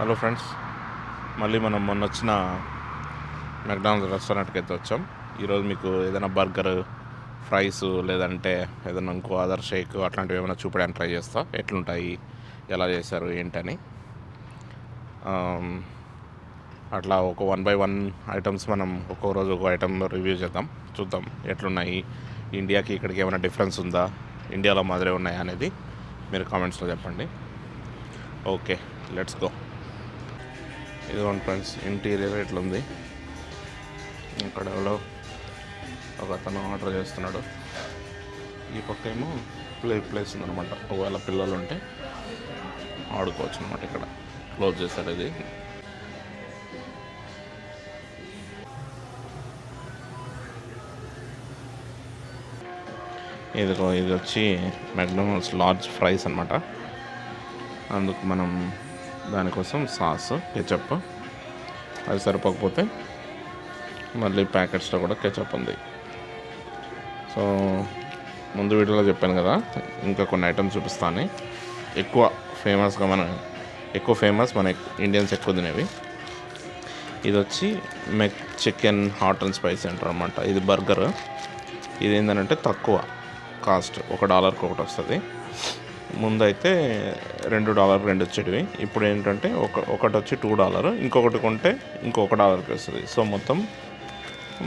Hello friends, మళ్ళీ మనం మొన్న వచ్చిన మెక్డానల్డ్స్ రెస్టారెంట్కి అయితే వచ్చాం. ఈరోజు మీకు ఏదైనా బర్గర్, ఫ్రైస్ లేదంటే ఏదైనా ఇంకో అదర్ షేక్ అట్లాంటివి ఏమైనా చూపడానికి ట్రై చేస్తా. ఎట్లుంటాయి, ఎలా చేశారు ఏంటని. అట్లా ఒక 1 by 1 ఐటమ్స్ మనం ఒక్కో రోజు ఒక ఐటమ్ రివ్యూ చేద్దాం. చూద్దాం ఎట్లున్నాయి, ఇండియాకి ఇక్కడికి ఏమైనా డిఫరెన్స్ ఉందా, ఇండియాలో మాదిరే ఉన్నాయా అనేది మీరు కామెంట్స్లో చెప్పండి. Okay, let's go. ఇదిగోండి ఫ్రెండ్స్, ఇంటీరియర్ ఇట్లుంది. ఇక్కడ ఒక అతను ఆర్డర్ చేస్తున్నాడు. ఈ పక్క ఏమో ప్లేస్ ఉందన్నమాట. ఒకవేళ పిల్లలు ఉంటే ఆడుకోవచ్చు అనమాట. ఇక్కడ క్లోజ్ చేశారు. ఇది వచ్చి మెక్డొనాల్డ్స్ లార్జ్ ఫ్రైస్ అనమాట. అందుకు మనం దానికోసం సాస్, కెచప్, అది సరిపోకపోతే మళ్ళీ ప్యాకెట్స్లో కూడా కెచప్ ఉంది. సో ముందు వీడియోలో చెప్పాను కదా, ఇంకా కొన్ని ఐటమ్స్ చూపిస్తాను. ఎక్కువ ఫేమస్ మన ఇండియన్స్ ఎక్కువ తినేవి. ఇది వచ్చి చికెన్ హాట్ అండ్ స్పైసీ అంటారు అనమాట. ఇది బర్గర్. ఇది ఏంటంటే తక్కువ కాస్ట్, $1కి ఒకటి వస్తుంది. ముందైతే $2 రెండు వచ్చేటివి. ఇప్పుడు ఏంటంటే ఒకటి వచ్చి $2, ఇంకొకటి కొంటే $1కి వస్తుంది. సో మొత్తం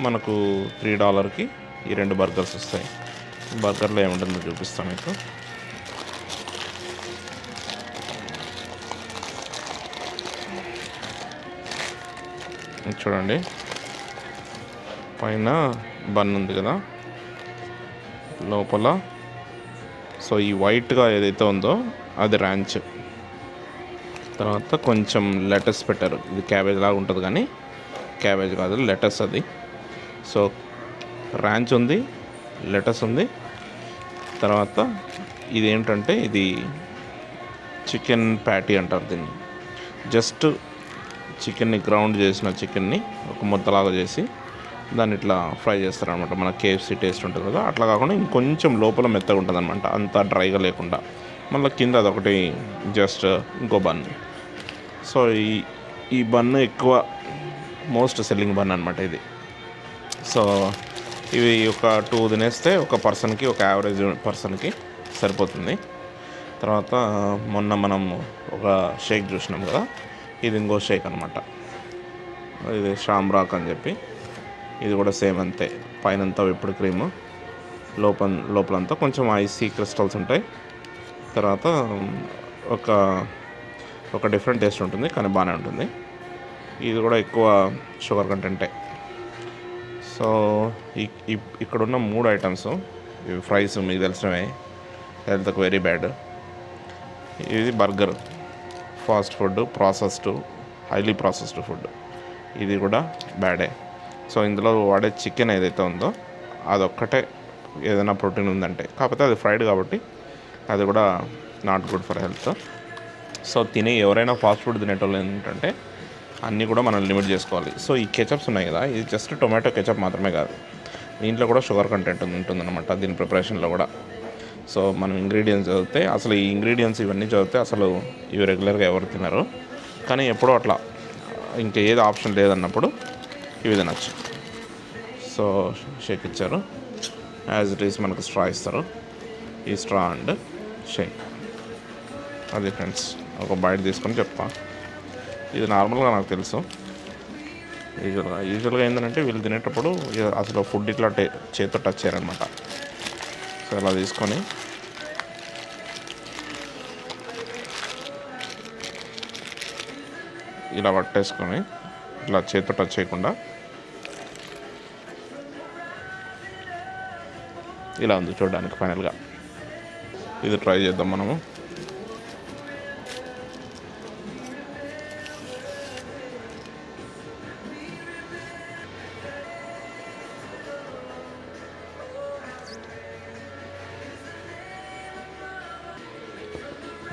మనకు $3కి ఈ 2 బర్గర్స్ వస్తాయి. బర్గర్లో ఏముంటుందో చూపిస్తాను మీకు. చూడండి, పైన బన్ ఉంది కదా, లోపల సో ఈ వైట్గా ఏదైతే ఉందో అది ర్యాంచ్. తర్వాత కొంచెం లెటస్ పెట్టారు. ఇది క్యాబేజ్ లాగా ఉంటుంది కానీ క్యాబేజ్ కాదు, లెటస్ అది. సో ర్యాంచ్ ఉంది, లెటస్ ఉంది. తర్వాత ఇది ఏంటంటే ఇది చికెన్ ప్యాటీ అంటారు దీన్ని. జస్ట్ చికెన్ని గ్రౌండ్ చేసిన చికెన్ని ఒక ముద్దలాగా చేసి దాన్ని ఇట్లా ఫ్రై చేస్తారనమాట. మన KFC టేస్ట్ ఉంటుంది కదా, అట్లా కాకుండా ఇంకొంచెం లోపల మెత్తగా ఉంటుంది అనమాట, అంత డ్రైగా లేకుండా. మళ్ళీ కింద అదొకటి జస్ట్ ఇంకో బన్. సో ఈ బన్ ఎక్కువ మోస్ట్ సెల్లింగ్ బన్ అనమాట ఇది. సో ఇవి ఒక 2 తినేస్తే ఒక పర్సన్కి, ఒక యావరేజ్ పర్సన్కి సరిపోతుంది. తర్వాత మొన్న మనం ఒక షేక్ చూసినాం కదా, ఇది ఇంకో షేక్ అనమాట. ఇది షామ్రాక్ అని చెప్పి. ఇది కూడా సేమ్ అంతే. పైనంతా విప్పుడు క్రీము, లోపలంతా కొంచెం ఐసీ క్రిస్టల్స్ ఉంటాయి. తర్వాత ఒక డిఫరెంట్ టేస్ట్ ఉంటుంది, కానీ బాగానే ఉంటుంది. ఇది కూడా ఎక్కువ షుగర్ కంటెంటే. సో ఇక్కడున్న 3 ఐటమ్స్, ఇవి ఫ్రైస్ మీకు తెలిసినవే, హెల్త్కి వెరీ బ్యాడ్. ఇది burger, fast food, highly processed food. ఇది కూడా బ్యాడే. సో ఇందులో వాడే చికెన్ ఏదైతే ఉందో అదొక్కటే ఏదైనా ప్రోటీన్ ఉందంటే, కాకపోతే అది ఫ్రైడ్ కాబట్టి అది కూడా not good for health. So ఎవరైనా ఫాస్ట్ ఫుడ్ తినేటోళ్ళు ఏంటంటే అన్నీ కూడా మనం లిమిట్ చేసుకోవాలి. సో ఈ కెచప్స్ ఉన్నాయి కదా, ఇది జస్ట్ టొమాటో కెచప్ మాత్రమే కాదు, దీంట్లో కూడా షుగర్ కంటెంట్ ఉంటుందన్నమాట దీని ప్రిపరేషన్లో కూడా. సో మనం ఇంగ్రీడియంట్స్ చదివితే, అసలు ఈ ఇంగ్రీడియంట్స్ ఇవన్నీ చదివితే అసలు ఇవి రెగ్యులర్గా ఎవరు తినరు. కానీ ఎప్పుడో అట్లా ఇంకేది ఆప్షన్ లేదన్నప్పుడు ఇవి తినచ్చు. సో షేక్ ఇచ్చారు, యాజ్ ఇట్ ఈస్ మనకు స్ట్రా ఇస్తారు. ఈ స్ట్రా అండ్ షేక్ అది ఫ్రెండ్స్. ఒక బైట్ తీసుకొని చెప్తా. ఇది నార్మల్గా నాకు తెలుసు. యూజువల్గా ఏంటంటే వీళ్ళు తినేటప్పుడు అసలు ఫుడ్ ఇట్లా చేతితో టచ్ చేయాలన్నమాట. సో ఇలా తీసుకొని ఇలా పట్టేసుకొని ఇట్లా చేతితో టచ్ చేయకుండా ఇలా ఉంది చూడడానికి. ఫైనల్గా ఇది ట్రై చేద్దాం మనము.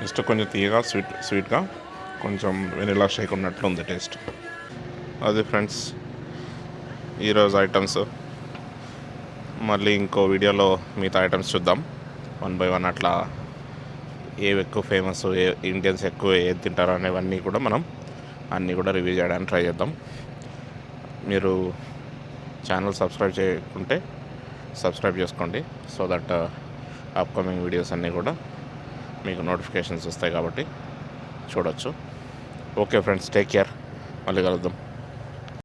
జస్ట్ కొంచెం తీయగా స్వీట్గా కొంచెం వెనిలా షేక్ ఉన్నట్లు ఉంది టేస్ట్. అది ఫ్రెండ్స్ ఈరోజు ఐటమ్స్. మళ్ళీ ఇంకో వీడియోలో మిగతా ఐటమ్స్ చూద్దాం 1 by 1. అట్లా ఏవి ఎక్కువ ఫేమస్, ఇండియన్స్ ఎక్కువ ఏది తింటారు అనేవన్నీ కూడా మనం అన్నీ కూడా రివ్యూ చేయడానికి ట్రై చేద్దాం. మీరు ఛానల్ సబ్స్క్రైబ్ చేయకుంటే సబ్స్క్రైబ్ చేసుకోండి. సో దట్ అప్కమింగ్ వీడియోస్ అన్నీ కూడా మీకు నోటిఫికేషన్స్ వస్తాయి కాబట్టి చూడొచ్చు. Okay friends, take care. మళ్ళీ కలుద్దాం.